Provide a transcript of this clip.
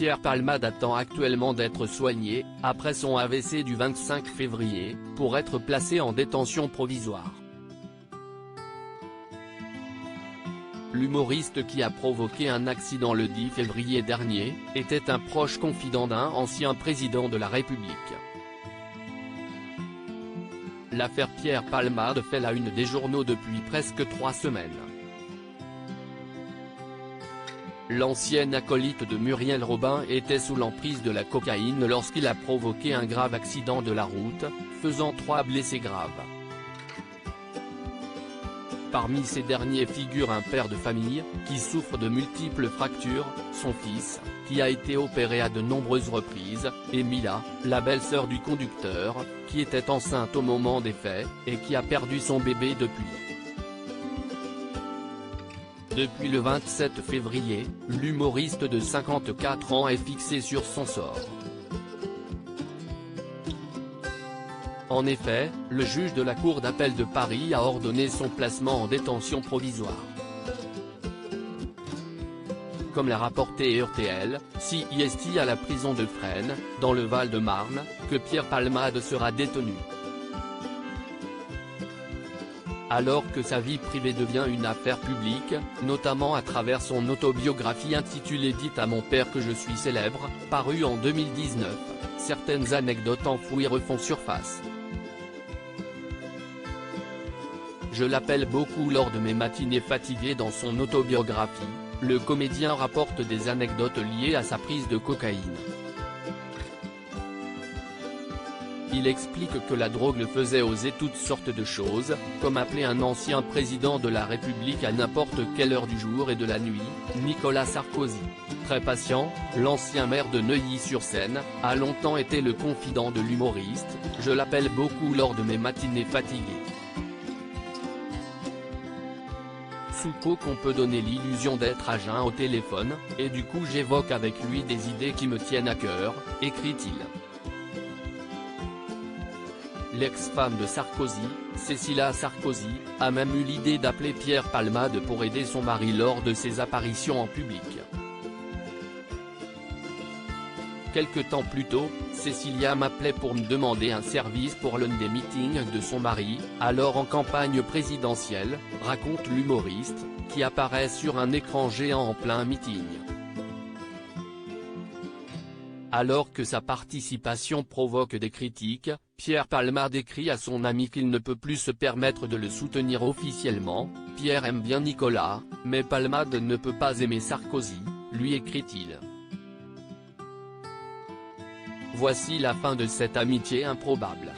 Pierre Palmade attend actuellement d'être soigné, après son AVC du 25 février, pour être placé en détention provisoire. L'humoriste qui a provoqué un accident le 10 février dernier, était un proche confident d'un ancien président de la République. L'affaire Pierre Palmade fait la une des journaux depuis presque 3 semaines. L'ancien acolyte de Muriel Robin était sous l'emprise de la cocaïne lorsqu'il a provoqué un grave accident de la route, faisant 3 blessés graves. Parmi ces derniers figure un père de famille, qui souffre de multiples fractures, son fils, qui a été opéré à de nombreuses reprises, et Mila, la belle-sœur du conducteur, qui était enceinte au moment des faits, et qui a perdu son bébé depuis. Depuis le 27 février, l'humoriste de 54 ans est fixé sur son sort. En effet, le juge de la Cour d'appel de Paris a ordonné son placement en détention provisoire. Comme l'a rapporté RTL, c'est à la prison de Fresnes, dans le Val-de-Marne, que Pierre Palmade sera détenu. Alors que sa vie privée devient une affaire publique, notamment à travers son autobiographie intitulée « Dites à mon père que je suis célèbre », parue en 2019, certaines anecdotes enfouies refont surface. Je l'appelle beaucoup lors de mes matinées fatiguées. Dans son autobiographie, le comédien rapporte des anecdotes liées à sa prise de cocaïne. Il explique que la drogue le faisait oser toutes sortes de choses, comme appeler un ancien président de la République à n'importe quelle heure du jour et de la nuit, Nicolas Sarkozy. Très patient, l'ancien maire de Neuilly-sur-Seine, a longtemps été le confident de l'humoriste, je l'appelle beaucoup lors de mes matinées fatiguées. Sous coke on peut donner l'illusion d'être à jeun au téléphone, et du coup j'évoque avec lui des idées qui me tiennent à cœur, écrit-il. L'ex-femme de Sarkozy, Cécile Sarkozy, a même eu l'idée d'appeler Pierre Palmade pour aider son mari lors de ses apparitions en public. Quelque temps plus tôt, Cécilia m'appelait pour me demander un service pour l'un des meetings de son mari, alors en campagne présidentielle, raconte l'humoriste, qui apparaît sur un écran géant en plein meeting. Alors que sa participation provoque des critiques, Pierre Palmade écrit à son ami qu'il ne peut plus se permettre de le soutenir officiellement. Pierre aime bien Nicolas, mais Palmade ne peut pas aimer Sarkozy, lui écrit-il. Voici la fin de cette amitié improbable.